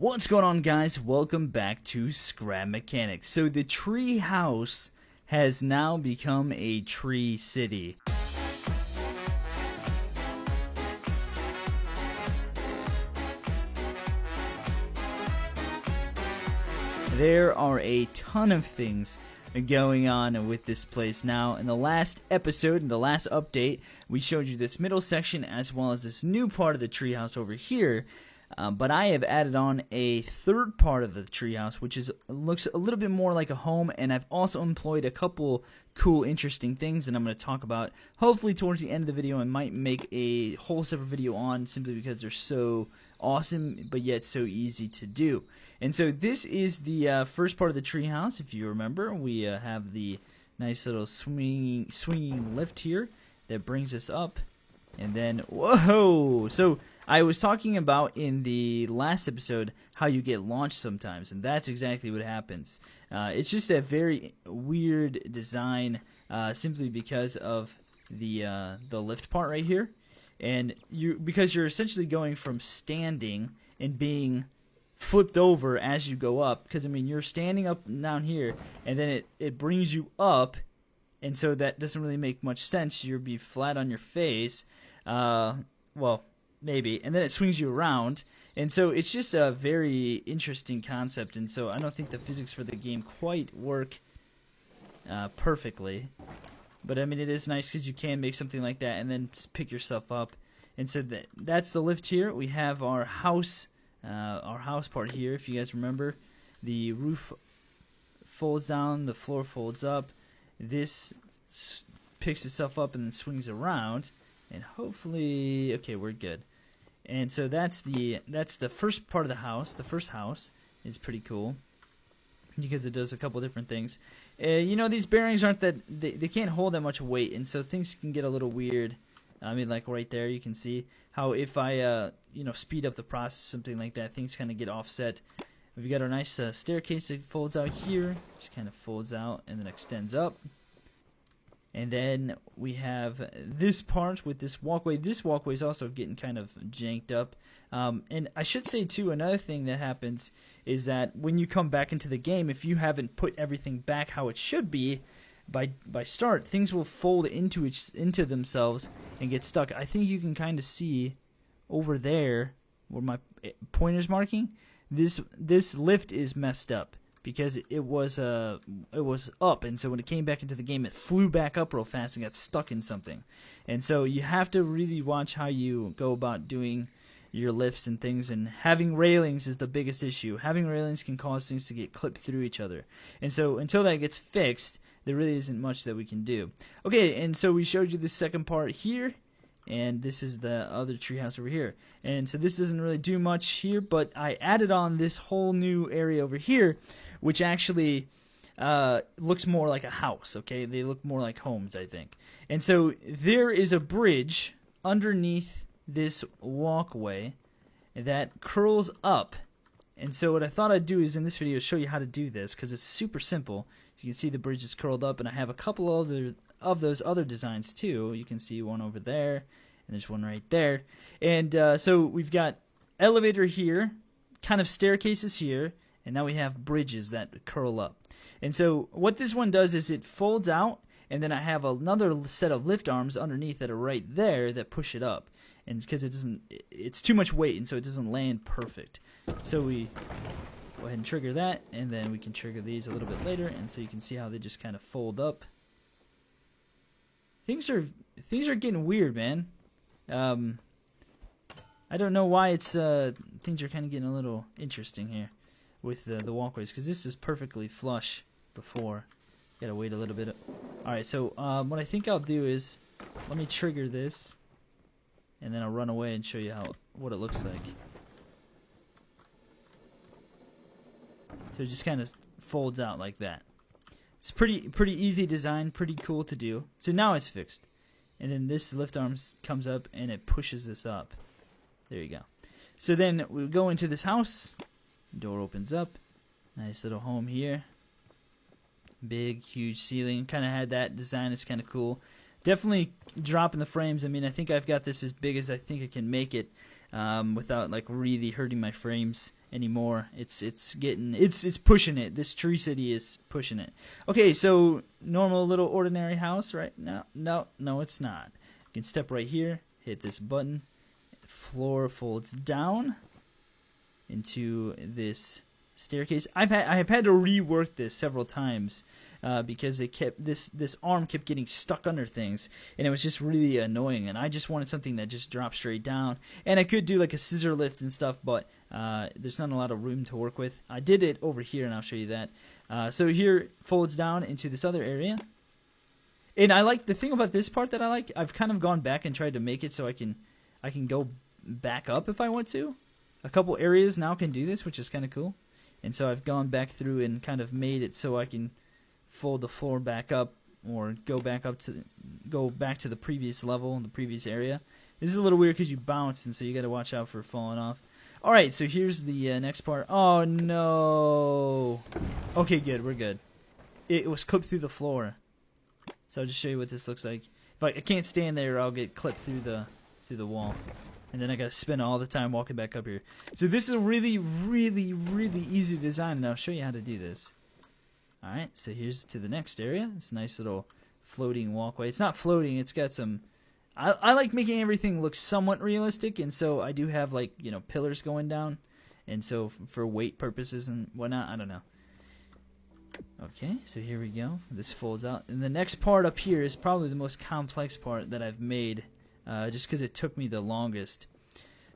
What's going on, guys? Welcome back to Scrap Mechanics. So the tree house has now become a tree city. There are a ton of things going on with this place now. In the last episode, in the last update, we showed you this middle section as well as this new part of the treehouse over here. But I have added on a third part of the treehouse, which looks a little bit more like a home, and I've also employed a couple cool, interesting things that I'm going to talk about. Hopefully, towards the end of the video, I might make a whole separate video on, simply because they're so awesome, but yet so easy to do. And so this is the first part of the treehouse. If you remember, we have the nice little swinging lift here that brings us up, and then whoa! So I was talking about in the last episode how you get launched sometimes, and that's exactly what happens. It's just a very weird design, simply because of the lift part right here, and because you're essentially going from standing and being flipped over as you go up. Because I mean, you're standing up down here, and then it brings you up, and so that doesn't really make much sense. You'll be flat on your face. Well, maybe, and then it swings you around, and so it's just a very interesting concept, and so I don't think the physics for the game quite work perfectly, but I mean, it is nice because you can make something like that and then just pick yourself up. And so that's the lift here. We have our house part here. If you guys remember, the roof folds down, the floor folds up, this picks itself up and then swings around, and hopefully, okay, we're good. And so that's the first part of the house. The first house is pretty cool because it does a couple different things. You know, these bearings aren't that they can't hold that much weight, and so things can get a little weird. I mean, like right there, you can see how if I you know, speed up the process, something like that, things kind of get offset. We've got our nice staircase that folds out here, just kind of folds out and then extends up. And then we have this part with this walkway. This walkway is also getting kind of janked up. And I should say, too, another thing that happens is that when you come back into the game, if you haven't put everything back how it should be by start, things will fold into themselves and get stuck. I think you can kind of see over there where my pointer's marking. This lift is messed up, because it was up, and so when it came back into the game, it flew back up real fast and got stuck in something. And so you have to really watch how you go about doing your lifts and things, and having railings is the biggest issue. Having railings can cause things to get clipped through each other. And so until that gets fixed, there really isn't much that we can do. Okay, and so we showed you the second part here, and this is the other treehouse over here. And so this doesn't really do much here, but I added on this whole new area over here, which actually looks more like a house, okay? They look more like homes, I think. And so there is a bridge underneath this walkway that curls up. And so what I thought I'd do is in this video show you how to do this, because it's super simple. You can see the bridge is curled up, and I have a couple of those other designs too. You can see one over there, and there's one right there. And so we've got elevator here, kind of staircases here, and now we have bridges that curl up. And so what this one does is it folds out, and then I have another set of lift arms underneath that are right there that push it up. And because it's too much weight, and so it doesn't land perfect. So we go ahead and trigger that, and then we can trigger these a little bit later, and so you can see how they just kind of fold up. Things are getting weird, man. I don't know why things are kind of getting a little interesting here with the walkways, because this is perfectly flush before. Gotta wait a little bit. Alright, so what I think I'll do is, let me trigger this, and then I'll run away and show you what it looks like. So it just kind of folds out like that. It's pretty easy design, pretty cool to do. So now it's fixed. And then this lift arm comes up and it pushes this up. There you go. So then we'll go into this house. Door opens up. Nice little home here. Big, huge ceiling. Kind of had that design. It's kind of cool. Definitely dropping the frames. I mean, I think I've got this as big as I think I can make it without like really hurting my frames anymore. It's pushing it. This tree city is pushing it. Okay, so normal little ordinary house, right? No, it's not. You can step right here, hit this button, floor folds down into this staircase. I have had to rework this several times because it kept this arm kept getting stuck under things, and it was just really annoying. And I just wanted something that just dropped straight down. And I could do like a scissor lift and stuff, but there's not a lot of room to work with. I did it over here, and I'll show you that. So here folds down into this other area. And I like the thing about this part that I like. I've kind of gone back and tried to make it so I can go back up if I want to. A couple areas now can do this, which is kind of cool. And so I've gone back through and kind of made it so I can fold the floor back up or go back to the previous level, the previous area. This is a little weird because you bounce, and so you got to watch out for falling off. All right, so here's the next part. Oh no. Okay, good. We're good. It was clipped through the floor. So I'll just show you what this looks like. If I can't stand there, I'll get clipped through the wall. And then I gotta spin all the time walking back up here. So this is a really, really, really easy design, and I'll show you how to do this. Alright, so here's to the next area. It's a nice little floating walkway. It's not floating, it's got some... I like making everything look somewhat realistic, and so I do have, like, you know, pillars going down. And so for weight purposes and whatnot, I don't know. Okay, so here we go. This folds out. And the next part up here is probably the most complex part that I've made, just because it took me the longest.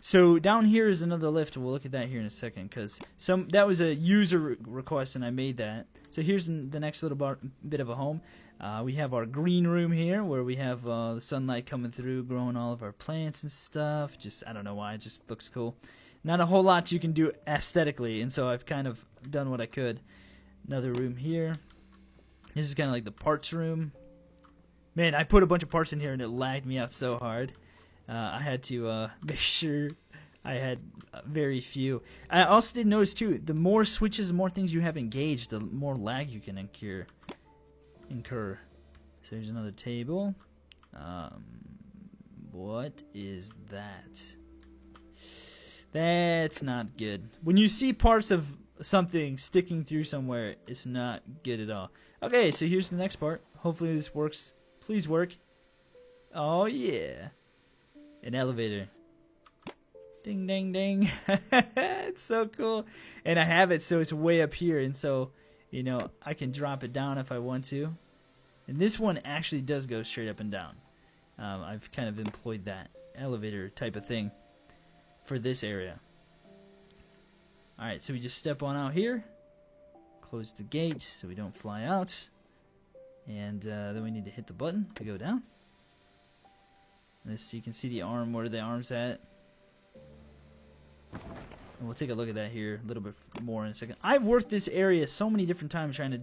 So down here is another lift. We'll look at that here in a second, because that was a user request, and I made that. So here's the next little bit of a home. We have our green room here, where we have the sunlight coming through, growing all of our plants and stuff. Just, I don't know why, it just looks cool. Not a whole lot you can do aesthetically, and so I've kind of done what I could. Another room here. This is kind of like the parts room. Man, I put a bunch of parts in here and it lagged me out so hard. I had to make sure I had very few. I also did notice too, the more switches, the more things you have engaged, the more lag you can incur. So here's another table. What is that? That's not good. When you see parts of something sticking through somewhere, it's not good at all. Okay, so here's the next part. Hopefully this works. Please work. Oh yeah, an elevator. Ding ding ding. It's so cool. And I have it so it's way up here, and so, you know, I can drop it down if I want to. And this one actually does go straight up and down. I've kind of employed that elevator type of thing for this area. Alright, so we just step on out here, close the gate so we don't fly out, and then we need to hit the button to go down. This, you can see the arm, where the arm's at. And we'll take a look at that here a little bit more in a second. I've worked this area so many different times trying to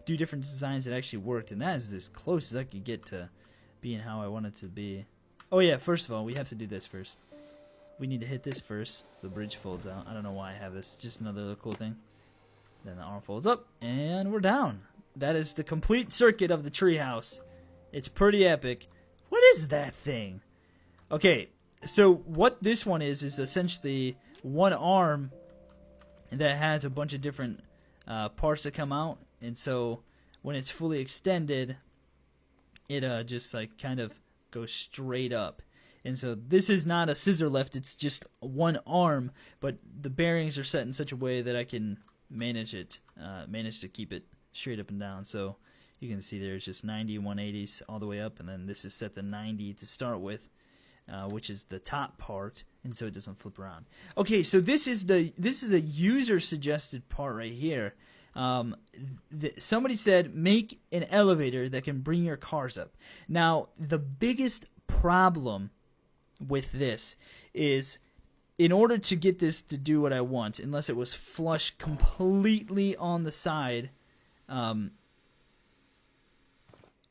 do different designs that actually worked, and that is as close as I could get to being how I want it to be. Oh yeah, first of all, we have to do this first. We need to hit this first. The bridge folds out. I don't know why I have this. Just another little cool thing. Then the arm folds up, and we're down. That is the complete circuit of the treehouse. It's pretty epic. What is that thing? Okay, so what this one is essentially one arm that has a bunch of different parts that come out. And so when it's fully extended, it just like kind of goes straight up. And so this is not a scissor lift, it's just one arm, but the bearings are set in such a way that I can manage to keep it straight up and down. So you can see there's just 90, 180s all the way up, and then this is set to 90 to start with, which is the top part, and so it doesn't flip around. Okay, so this is a user suggested part right here. Somebody said make an elevator that can bring your cars up. Now the biggest problem with this is, in order to get this to do what I want, unless it was flush completely on the side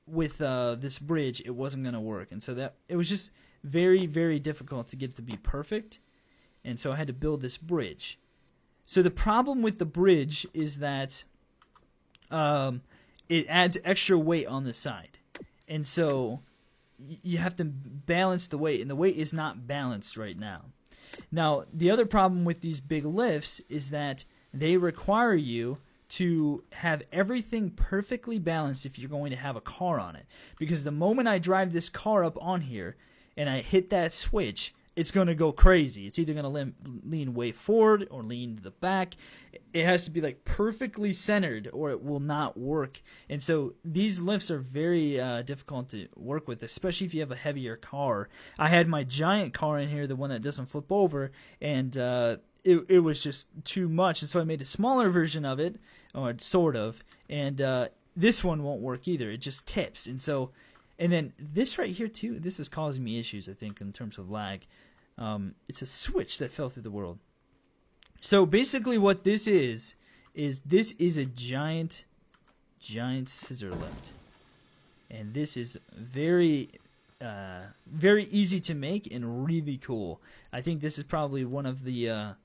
with this bridge, it wasn't going to work. And so that it was just very, very difficult to get it to be perfect. And so I had to build this bridge. So the problem with the bridge is that it adds extra weight on the side. And so you have to balance the weight, and the weight is not balanced right now. Now, the other problem with these big lifts is that they require you to have everything perfectly balanced if you're going to have a car on it. Because the moment I drive this car up on here and I hit that switch, it's going to go crazy. It's either going to lean way forward or lean to the back. It has to be like perfectly centered or it will not work. And so these lifts are very difficult to work with, especially if you have a heavier car. I had my giant car in here, the one that doesn't flip over, and it was just too much. And so I made a smaller version of it, or sort of, and this one won't work either. It just tips. And then this right here too, this is causing me issues, I think, in terms of lag. It's a switch that fell through the world. So basically what this is this is a giant scissor lift. And this is very easy to make and really cool. I think this is probably one of the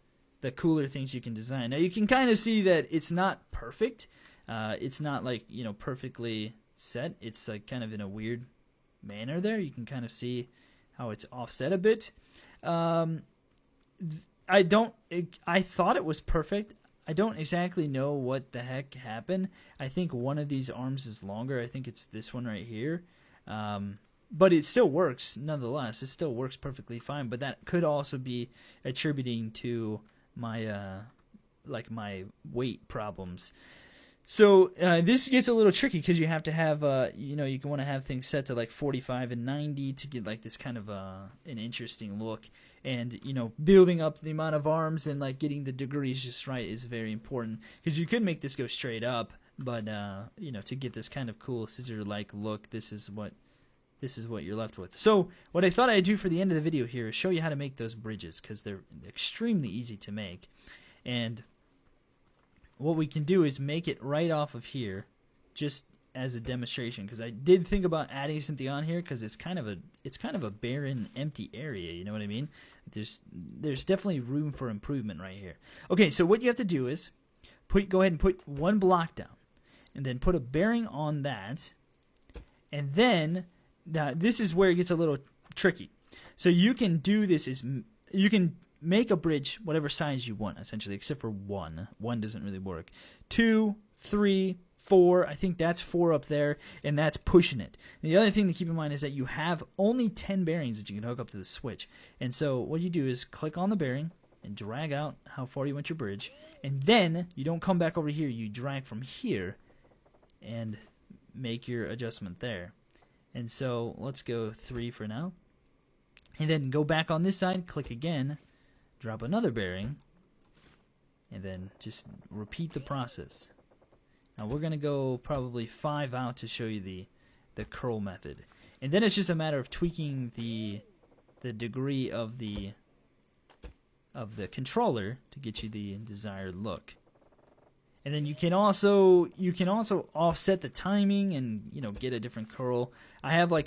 cooler things you can design. Now you can kind of see that it's not perfect. It's not like, perfectly set. It's like kind of in a weird manner there. You can kind of see how it's offset a bit. I thought it was perfect. I don't exactly know what the heck happened. I think one of these arms is longer. I think it's this one right here. But it still works nonetheless. It still works perfectly fine. But that could also be attributing to my my weight problems. So this gets a little tricky because you have to have, you can want to have things set to like 45 and 90 to get like this kind of an interesting look. And, building up the amount of arms and like getting the degrees just right is very important. Because you could make this go straight up, but, to get this kind of cool scissor-like look, this is what you're left with. So what I thought I'd do for the end of the video here is show you how to make those bridges because they're extremely easy to make. And what we can do is make it right off of here just as a demonstration, because I did think about adding something on here because it's kind of a barren, empty area, you know what I mean? There's definitely room for improvement right here. Okay, so what you have to do is go ahead and put one block down and then put a bearing on that, and then this is where it gets a little tricky. So you can do this you can make a bridge whatever size you want, essentially, except for one. One doesn't really work. 2, 3, 4. I think that's 4 up there, and that's pushing it. And the other thing to keep in mind is that you have only 10 bearings that you can hook up to the switch. And so what you do is click on the bearing and drag out how far you want your bridge. And then you don't come back over here. You drag from here and make your adjustment there. And so let's go 3 for now. And then go back on this side, click again, drop another bearing, and then just repeat the process. Now we're going to go probably 5 out to show you the curl method. And then it's just a matter of tweaking the degree of the controller to get you the desired look. And then you can also offset the timing and get a different curl. I have I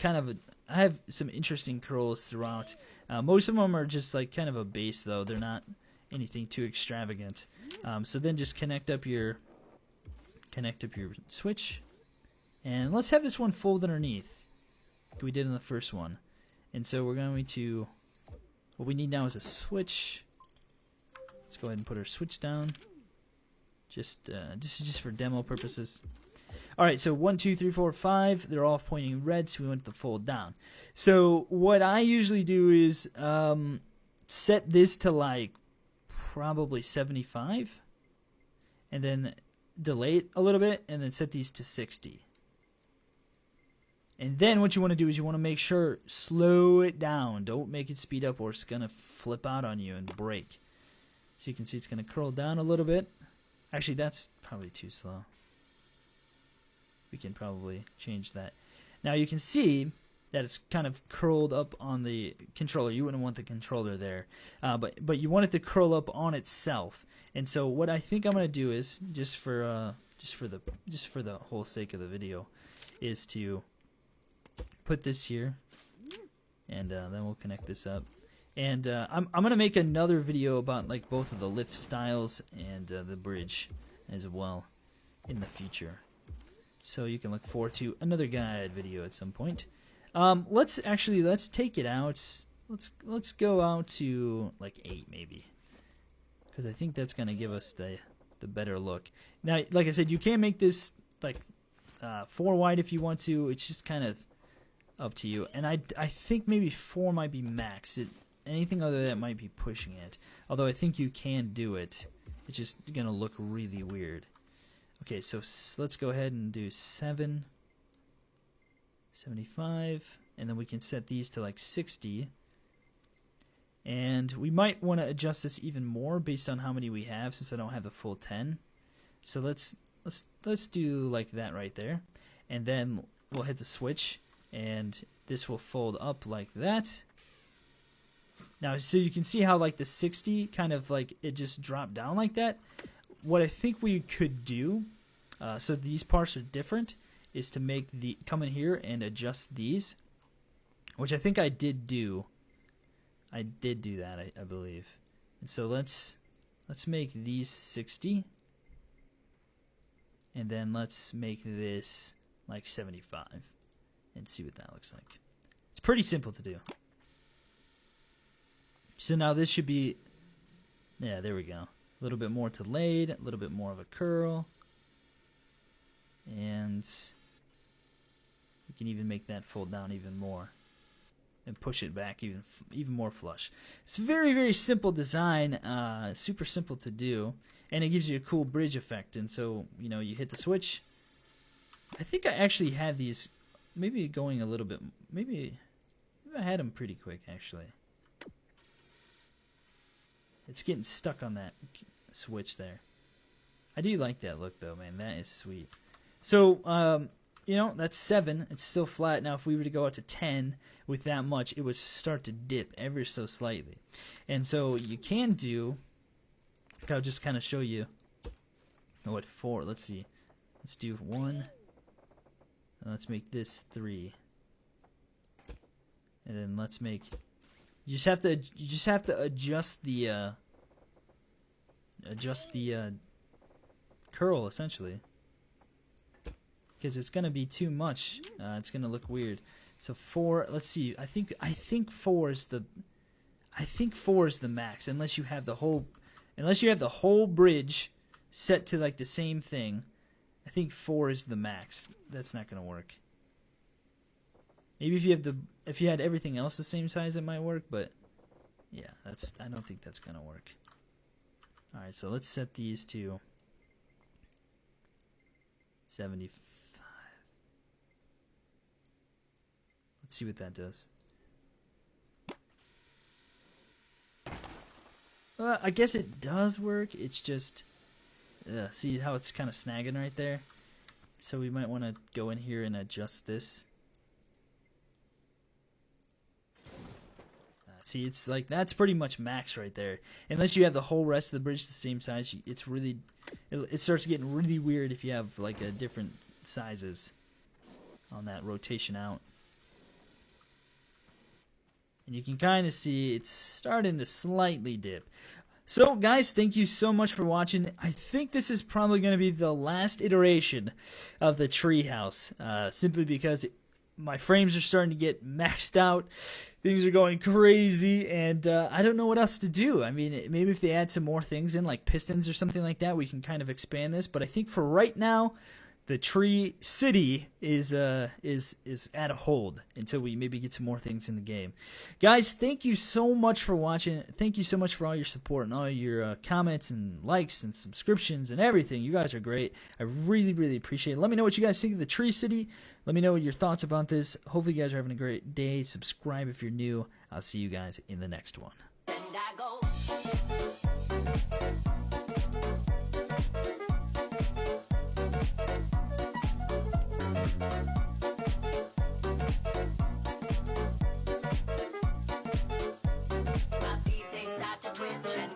have some interesting curls throughout. Most of them are just like kind of a base though. They're not anything too extravagant. So then just connect up your switch, and let's have this one fold underneath like we did in the first one. And so we're going to, what we need now is a switch. Let's go ahead and put our switch down. This is just for demo purposes. Alright, so 1, 2, 3, 4, 5, they're all pointing red, so we want the fold down. So what I usually do is set this to like probably 75, and then delay it a little bit, and then set these to 60. And then what you want to do is you want to make sure, slow it down. Don't make it speed up or it's going to flip out on you and break. So you can see it's going to curl down a little bit. Actually, that's probably too slow. We can probably change that. Now you can see that it's kind of curled up on the controller. You wouldn't want the controller there, but you want it to curl up on itself. And so what I think I'm going to do is just for the whole sake of the video, is to put this here, and then we'll connect this up. And I'm going to make another video about like both of the lift styles and the bridge as well in the future. So you can look forward to another guide video at some point. Let's take it out. let's go out to like 8 maybe, because I think that's gonna give us the better look. Now, like I said, you can make this like 4 wide if you want to. It's just kind of up to you. And I think maybe 4 might be max. Anything other than that might be pushing it. Although I think you can do it. It's just gonna look really weird. Okay, so let's go ahead and do 7, 75, and then we can set these to like 60. And we might want to adjust this even more based on how many we have, since I don't have the full 10. So let's do like that right there, and then we'll hit the switch, and this will fold up like that. Now, so you can see how like the 60 kind of like it just dropped down like that. What I think we could do, so these parts are different, is to make come in here and adjust these, which I think I did do. I did do that, I believe. And so let's make these 60, and then let's make this like 75, and see what that looks like. It's pretty simple to do. So now this should be, yeah, there we go. A little bit more to laid, a little bit more of a curl, and we can even make that fold down even more and push it back even more flush. It's a very, very simple design, super simple to do, and it gives you a cool bridge effect. And so, you know, you hit the switch. I think I actually had these maybe going a little bit, maybe I had them pretty quick actually. It's getting stuck on that switch there. I do like that look though, man. That is sweet. So, you know, that's 7. It's still flat. Now, if we were to go out to 10 with that much, it would start to dip ever so slightly. And so you can do, I'll just kind of show you what 4. Let's see. Let's do 1. Let's make this 3. And then let's make, you just have to adjust the curl essentially, because it's gonna be too much. It's gonna look weird. So 4. Let's see. I think 4 is the max, unless you have the whole bridge set to like the same thing. I think 4 is the max. That's not gonna work. Maybe if you had everything else the same size, it might work. But yeah, I don't think that's gonna work. All right, so let's set these to 75. Let's see what that does. I guess it does work. It's just, see how it's kind of snagging right there? So we might want to go in here and adjust this. See, it's like, that's pretty much max right there. Unless you have the whole rest of the bridge the same size, it's really, it starts getting really weird if you have like a different sizes on that rotation out. And you can kind of see it's starting to slightly dip. So guys, thank you so much for watching. I think this is probably going to be the last iteration of the treehouse, simply because my frames are starting to get maxed out. Things are going crazy, and I don't know what else to do. I mean, maybe if they add some more things in, like pistons or something like that, we can kind of expand this. But I think for right now, the tree city is at a hold until we maybe get some more things in the game. Guys, thank you so much for watching. Thank you so much for all your support and all your comments and likes and subscriptions and everything. You guys are great. I really, really appreciate it. Let me know what you guys think of the tree city. Let me know your thoughts about this. Hopefully you guys are having a great day. Subscribe if you're new. I'll see you guys in the next one. My feet, they start to twitch and